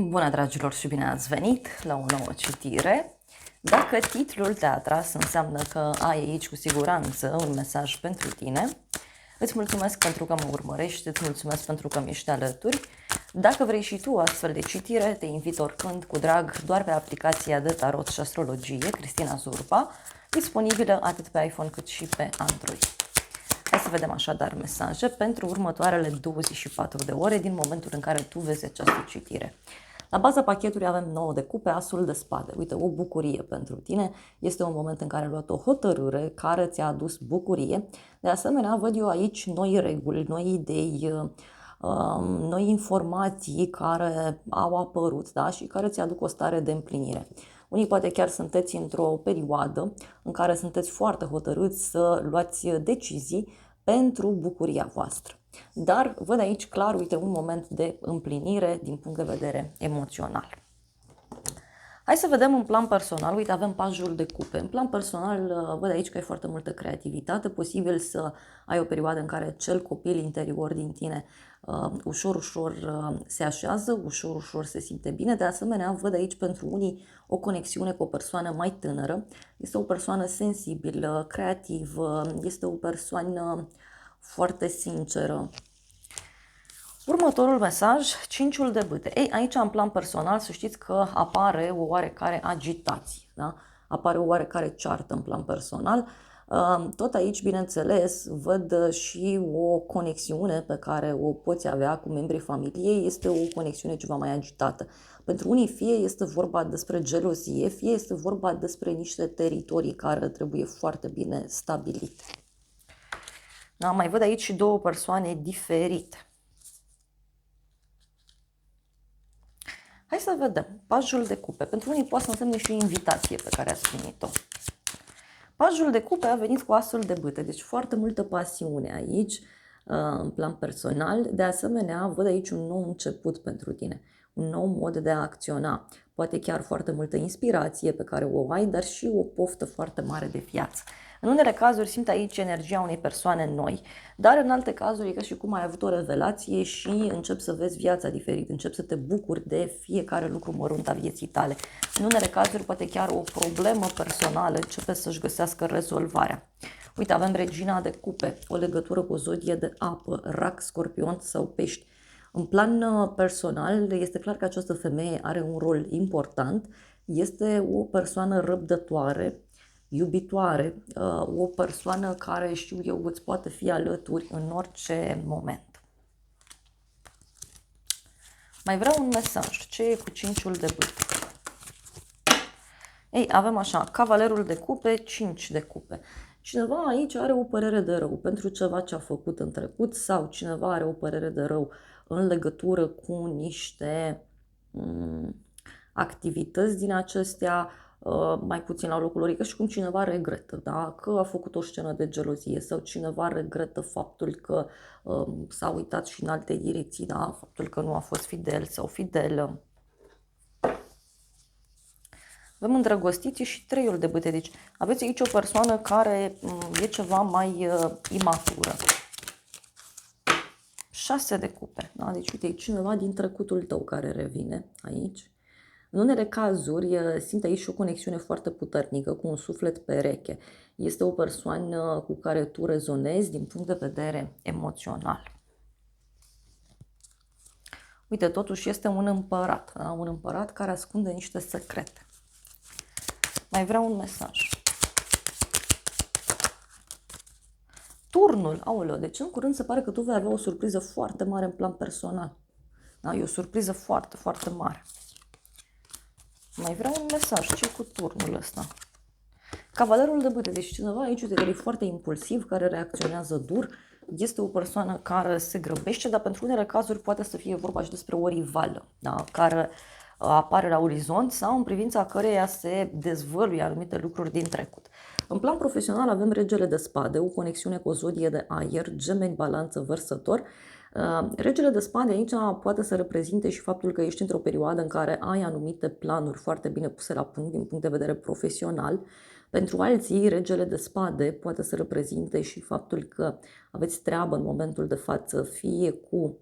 Bună, dragilor, și bine ați venit la o nouă citire. Dacă titlul te-a atras, înseamnă că ai aici cu siguranță un mesaj pentru tine. Îți mulțumesc pentru că mă urmărești, îți mulțumesc pentru că mi ești alături. Dacă vrei și tu astfel de citire, te invit oricând cu drag doar pe aplicația de tarot și astrologie Cristina Zurba, disponibilă atât pe iPhone cât și pe Android. Hai să vedem așadar mesaje pentru următoarele 24 de ore din momentul în care tu vezi această citire. La baza pachetului avem 9 de cupe, asul de spade. Uite, o bucurie pentru tine. Este un moment în care ai luat o hotărâre care ți-a adus bucurie. De asemenea, văd eu aici noi reguli, noi idei, noi informații care au apărut, da? Și care ți aduc o stare de împlinire. Unii poate chiar sunteți într-o perioadă în care sunteți foarte hotărâți să luați decizii pentru bucuria voastră. Dar văd aici clar, uite, un moment de împlinire din punct de vedere emoțional. Hai să vedem în plan personal. Uite, avem pajul de cupe. În plan personal văd aici că ai foarte multă creativitate. Posibil să ai o perioadă în care cel copil interior din tine ușor se așează, ușor se simte bine. De asemenea, văd aici pentru unii o conexiune cu o persoană mai tânără. Este o persoană sensibilă, creativă, este o persoană foarte sinceră. Următorul mesaj, 5-ul de bâte. Ei, aici în plan personal să știți că apare o oarecare agitație, da? Apare o oarecare ceartă în plan personal. Tot aici, bineînțeles, văd și o conexiune pe care o poți avea cu membrii familiei. Este o conexiune ceva mai agitată. Pentru unii fie este vorba despre gelozie, fie este vorba despre niște teritorii care trebuie foarte bine stabilite. Da, mai văd aici și două persoane diferite. Hai să vedem. Pajul de cupe. Pentru unii poate să însemne și o invitație pe care ați primit-o. Pajul de cupe a venit cu asul de bâte, deci foarte multă pasiune aici, în plan personal. De asemenea, văd aici un nou început pentru tine, un nou mod de a acționa. Poate chiar foarte multă inspirație pe care o ai, dar și o poftă foarte mare de viață. În unele cazuri simt aici energia unei persoane noi, dar în alte cazuri e ca și cum ai avut o revelație și începi să vezi viața diferit, începi să te bucuri de fiecare lucru mărunt a vieții tale. În unele cazuri poate chiar o problemă personală începe să-și găsească rezolvarea. Uite, avem regina de cupe, o legătură cu o zodie de apă, rac, scorpion sau pești. În plan personal, este clar că această femeie are un rol important, este o persoană răbdătoare, iubitoare, o persoană care, știu eu, îți poate fi alături în orice moment. Mai vreau un mesaj. Ce e cu 5-ul de bâte? Ei, avem așa, cavalerul de cupe, 5 de cupe. Cineva aici are o părere de rău pentru ceva ce a făcut în trecut sau cineva are o părere de rău în legătură cu niște activități din acestea, mai puțin la locul lor, ca și cum cineva regretă, da? Că a făcut o scenă de gelozie sau cineva regretă faptul că s-a uitat și în alte direcții, da? Faptul că nu a fost fidel sau fidelă. Avem îndrăgostiți și 3-ul de bâte, deci aveți aici o persoană care e ceva mai imatură. 6 de cupe, da? Deci uite, e cineva din trecutul tău care revine aici. În unele cazuri simt aici și o conexiune foarte puternică cu un suflet pereche. Este o persoană cu care tu rezonezi din punct de vedere emoțional. Uite, totuși este un împărat, da? Un împărat care ascunde niște secrete. Mai vreau un mesaj. Turnul, aoleo, deci în curând se pare că tu vei avea o surpriză foarte mare în plan personal. Da? E o surpriză foarte, foarte mare. Mai vreau un mesaj. Ce cu turnul ăsta? Cavalerul de bâte. Deci cineva aici care e foarte impulsiv, care reacționează dur. Este o persoană care se grăbește, dar pentru unele cazuri poate să fie vorba și despre o rivală, da? Care apare la orizont sau în privința căreia se dezvăluie anumite lucruri din trecut. În plan profesional avem regele de spade, o conexiune cu o zodie de aer, gemeni, balanță, vărsător. Regele de spade aici poate să reprezinte și faptul că ești într-o perioadă în care ai anumite planuri foarte bine puse la punct din punct de vedere profesional. Pentru alții, regele de spade poate să reprezinte și faptul că aveți treabă în momentul de față, fie cu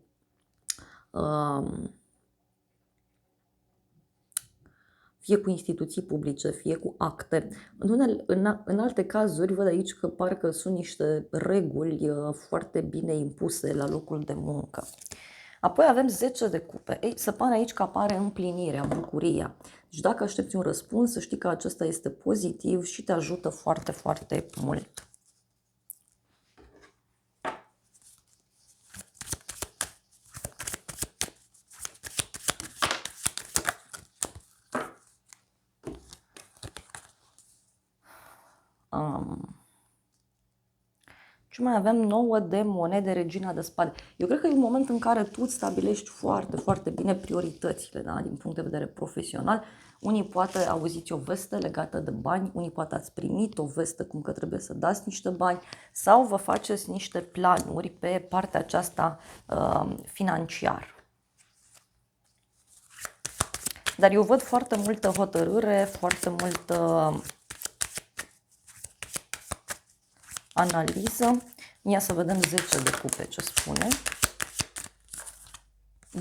fie cu instituții publice, fie cu acte. În alte cazuri văd aici că parcă sunt niște reguli foarte bine impuse la locul de muncă. Apoi avem 10 de cupe. Ei, se pare aici că apare împlinirea, bucuria. Deci dacă aștepți un răspuns, să știi că acesta este pozitiv și te ajută foarte, foarte mult. Și mai avem 9 de monede, regina de spade. Eu cred că e un moment în care tu îți stabilești foarte, foarte bine prioritățile, da? Din punct de vedere profesional. Unii poate auziți o veste legată de bani, unii poate ați primit o veste cum că trebuie să dați niște bani sau vă faceți niște planuri pe partea aceasta financiară. Dar eu văd foarte multă hotărâre, foarte multă analiză. Ia să vedem 10 de cupe ce spune.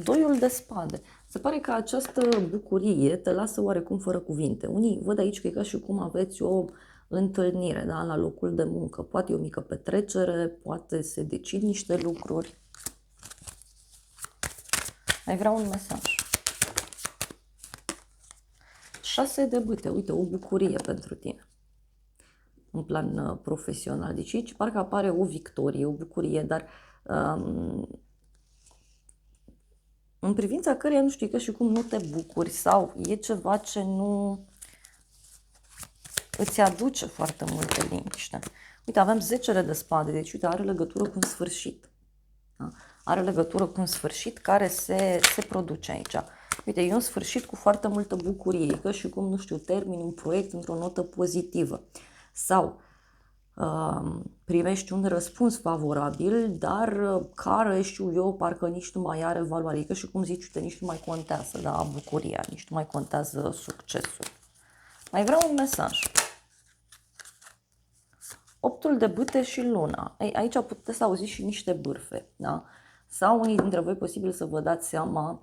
Doiul de spade. Se pare că această bucurie te lasă oarecum fără cuvinte. Unii văd aici că e ca și cum aveți o întâlnire, da, la locul de muncă. Poate e o mică petrecere, poate se decid niște lucruri. Mai vreau un mesaj. 6 de bâte. Uite, o bucurie pentru tine în plan profesional. Deci aici parcă apare o victorie, o bucurie, dar în privința căreia nu știu, că și cum nu te bucuri sau e ceva ce nu îți aduce foarte multă liniște. Uite, avem 10 de spade, deci uite, are legătură cu un sfârșit. Da? Are legătură cu un sfârșit care se produce aici. Uite, e un sfârșit cu foarte multă bucurie, că și cum, nu știu, termini un proiect într-o notă pozitivă. Sau primești un răspuns favorabil, dar care, știu eu, parcă nici nu mai are valoare. Că și cum zici, uite, nici nu mai contează, da, bucuria, nici nu mai contează succesul. Mai vreau un mesaj. 8 de bâte și luna. Ei, aici puteți să auziți și niște bârfe, da? Sau unii dintre voi posibil să vă dați seama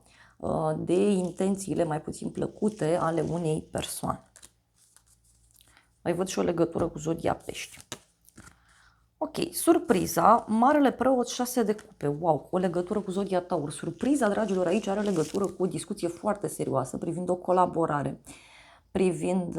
de intențiile mai puțin plăcute ale unei persoane. Mai văd și o legătură cu zodia pești. Ok, surpriza, marele preot 6 de cupe, wow, o legătură cu zodia taur. Surpriza, dragilor, aici are legătură cu o discuție foarte serioasă privind o colaborare, privind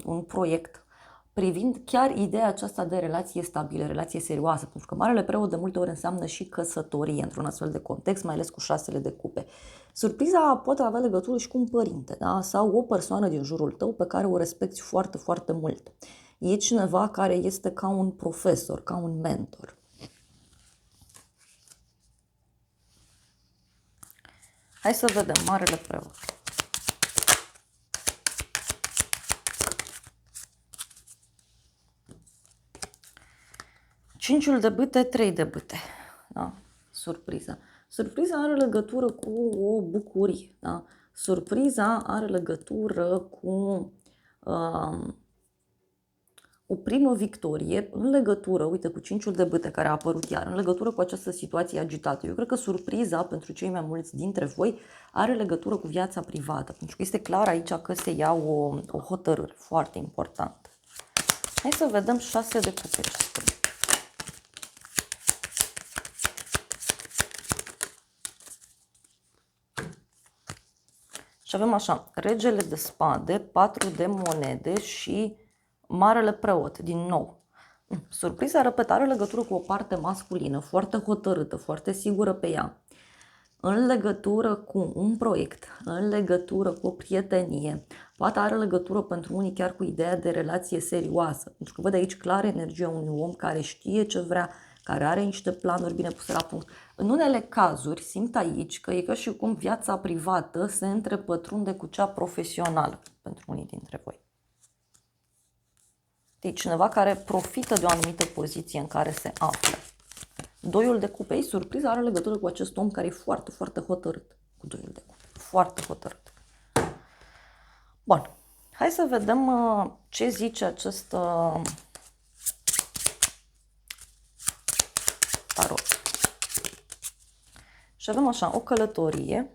un proiect, privind chiar ideea aceasta de relație stabilă, relație serioasă, pentru că marele preot de multe ori înseamnă și căsătorie într-un astfel de context, mai ales cu 6 de cupe. Surpriza poate avea legătură și cu un părinte, da? Sau o persoană din jurul tău pe care o respecti foarte, foarte mult. E cineva care este ca un profesor, ca un mentor. Hai să vedem, marele preot. Cinciul de bâte, 3 de bâte. Da? Surpriza. Surpriza are legătură cu o bucurie. Da? Surpriza are legătură cu o primă victorie în legătură, uite, cu cinciul de bâte care a apărut iar, în legătură cu această situație agitată. Eu cred că surpriza pentru cei mai mulți dintre voi are legătură cu viața privată, pentru că este clar aici că se ia o hotărâre foarte importantă. Hai să vedem 6 de cupe. Și avem așa, regele de spade, 4 de monede și marele preot, din nou. Surpriza, repet, are legătură cu o parte masculină, foarte hotărâtă, foarte sigură pe ea, în legătură cu un proiect, în legătură cu o prietenie, poate are legătură pentru unii chiar cu ideea de relație serioasă, pentru că văd aici clar energia unui om care știe ce vrea, care are niște planuri bine puse la punct. În unele cazuri simt aici că e ca și cum viața privată se întrepătrunde cu cea profesională pentru unii dintre voi. Deci cineva care profită de o anumită poziție în care se află. Doiul de cupe, surpriza are legătură cu acest om care e foarte, foarte hotărât cu doiul de cupe. Foarte hotărât. Bun. Hai să vedem ce zice acest tarot. Și avem așa, o călătorie,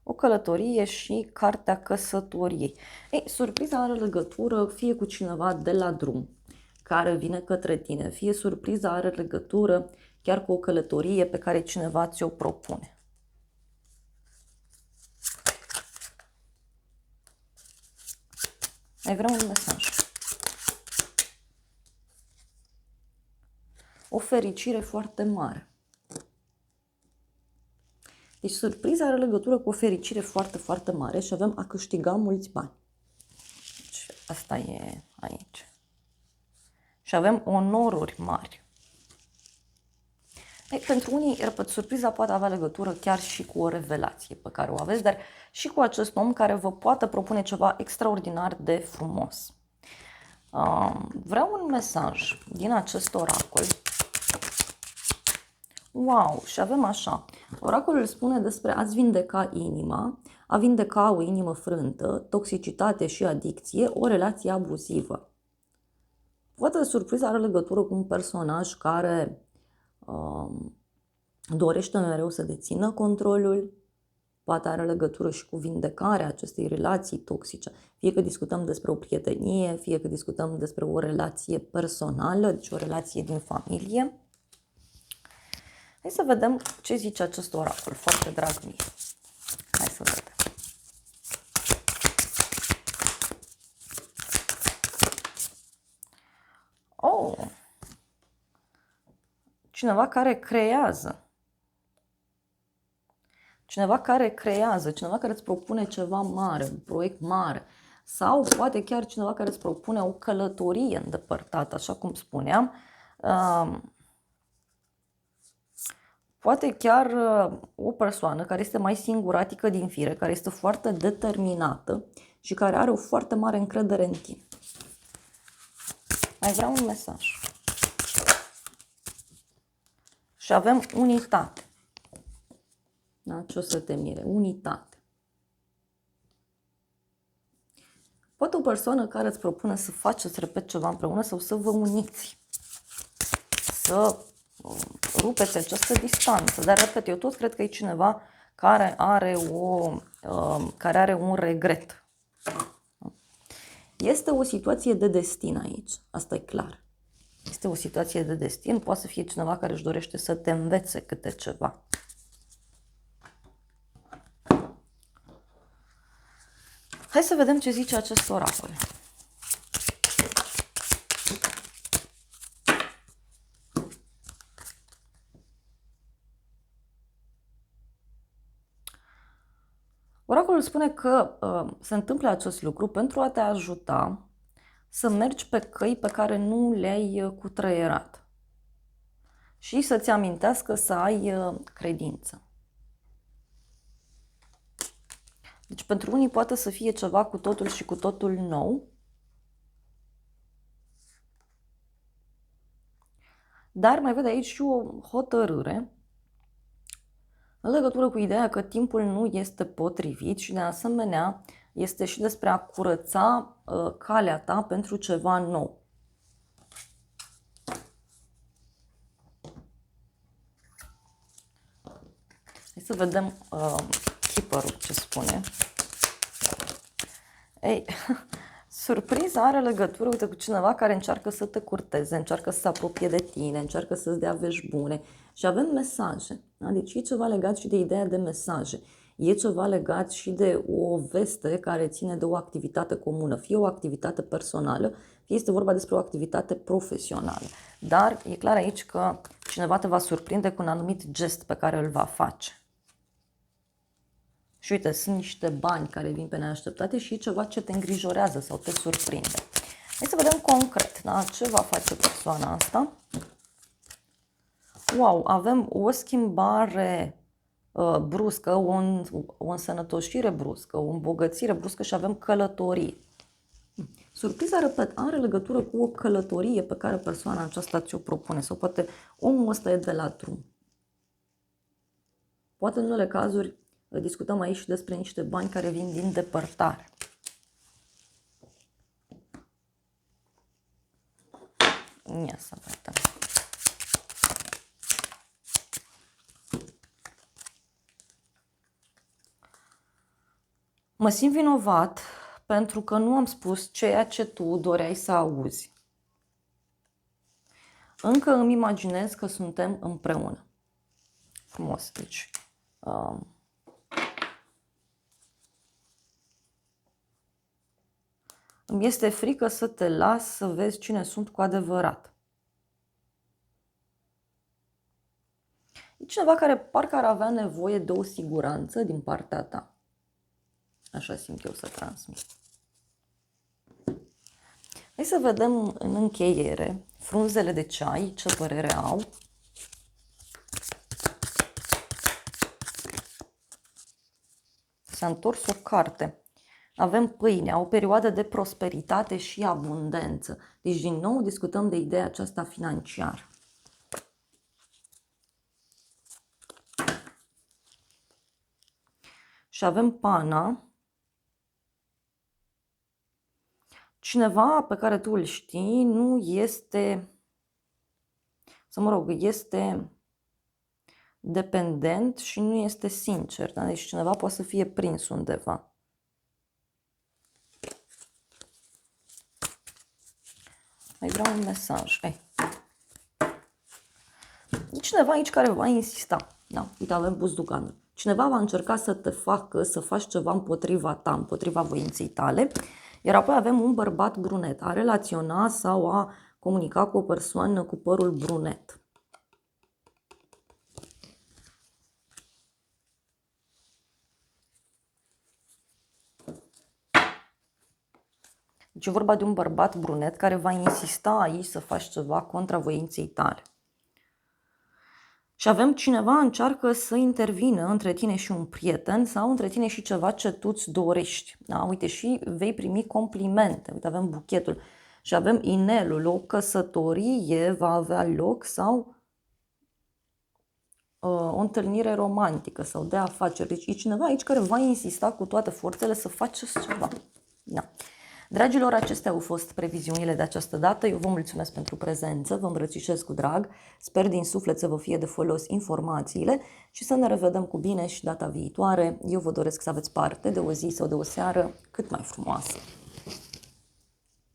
o călătorie și cartea căsătoriei. Ei, surpriza are legătură fie cu cineva de la drum care vine către tine, fie surpriza are legătură chiar cu o călătorie pe care cineva ți-o propune. Mai vreau un mesaj. O fericire foarte mare. Deci surpriza are legătură cu o fericire foarte, foarte mare și avem a câștiga mulți bani. Deci asta e aici. Și avem onoruri mari. Ei, pentru unii, repet, surpriza poate avea legătură chiar și cu o revelație pe care o aveți, dar și cu acest om care vă poate propune ceva extraordinar de frumos. Vreau un mesaj din acest oracol. Wow! Și avem așa. Oracolul spune despre a-ți vindeca inima, a vindeca o inimă frântă, toxicitate și adicție, o relație abuzivă. Poate surpriza are legătură cu un personaj care dorește mereu să dețină controlul, poate are legătură și cu vindecarea acestei relații toxice. Fie că discutăm despre o prietenie, fie că discutăm despre o relație personală, deci o relație din familie. Hai să vedem ce zice acest oracol, foarte drag mie. Hai să vedem. Oh! Cineva care creează. Cineva care creează, cineva care îți propune ceva mare, un proiect mare. Sau poate chiar cineva care îți propune o călătorie îndepărtată, așa cum spuneam. Poate chiar o persoană care este mai singuratică din fire, care este foarte determinată și care are o foarte mare încredere în tine. Mai vreau un mesaj. Și avem unitate. Da? Ce o să te mire? Unitate. Poate o persoană care îți propune să faceți, repet, ceva împreună sau să vă uniți. Să rupeți această distanță. Dar, repet, eu tot cred că e cineva care are un regret. Este o situație de destin aici. Asta e clar. Este o situație de destin. Poate să fie cineva care își dorește să te învețe câte ceva. Hai să vedem ce zice acest oracol. Oracolul spune că se întâmplă acest lucru pentru a te ajuta să mergi pe căi pe care nu le-ai cutreierat și să-ți amintească să ai credință. Deci pentru unii poate să fie ceva cu totul și cu totul nou, dar mai văd aici și o hotărâre în legătură cu ideea că timpul nu este potrivit și de asemenea este și despre a curăța calea ta pentru ceva nou. Hai să vedem Keeper-ul ce spune. Ei, surpriza are legătură, uite, cu cineva care încearcă să te curteze, încearcă să se apropie de tine, încearcă să-ți dea vești bune. Și avem mesaje. Da? Deci e ceva legat și de ideea de mesaje. E ceva legat și de o veste care ține de o activitate comună, fie o activitate personală, fie este vorba despre o activitate profesională. Dar e clar aici că cineva te va surprinde cu un anumit gest pe care îl va face. Și uite, sunt niște bani care vin pe neașteptate și e ceva ce te îngrijorează sau te surprinde. Hai să vedem concret, da? Ce va face persoana asta. Wow, avem o schimbare bruscă, o însănătoșire bruscă, o îmbogățire bruscă și avem călătorie. Surpriza, repet, are legătură cu o călătorie pe care persoana aceasta ți-o propune sau poate omul ăsta e de la drum. Poate în unele cazuri discutăm aici despre niște bani care vin din depărtare. Ia să vedem. Mă simt vinovat pentru că nu am spus ceea ce tu doreai să auzi. Încă îmi imaginez că suntem împreună. Frumos, deci. Îmi este frică să te las să vezi cine sunt cu adevărat. E cineva care parcă ar avea nevoie de o siguranță din partea ta. Așa simt eu să transmit. Hai să vedem în încheiere frunzele de ceai, ce părere au. S-a întors o carte. Avem pâinea, o perioadă de prosperitate și abundență. Deci din nou discutăm de ideea aceasta financiară. Și avem pana. Cineva pe care tu îl știi nu este, este dependent și nu este sincer. Da? Deci cineva poate să fie prins undeva. Mai vreau un mesaj. E cineva aici care va insista. Da, uite, avem buzduganul. Cineva va încerca să te facă să faci ceva împotriva ta, împotriva voinței tale. Iar apoi avem un bărbat brunet. A relaționa sau a comunica cu o persoană cu părul brunet. Deci e vorba de un bărbat brunet care va insista aici să faci ceva contra voinței tale. Și avem cineva încearcă să intervină între tine și un prieten sau între tine și ceva ce tu îți dorești. Da? Uite, și vei primi complimente. Uite, avem buchetul și avem inelul. O căsătorie va avea loc sau o întâlnire romantică sau de afaceri. Deci e cineva aici care va insista cu toate forțele să faceți ceva. Da. Dragilor, acestea au fost previziunile de această dată. Eu vă mulțumesc pentru prezență, vă îmbrățișez cu drag, sper din suflet să vă fie de folos informațiile și să ne revedem cu bine și data viitoare. Eu vă doresc să aveți parte de o zi sau de o seară cât mai frumoasă.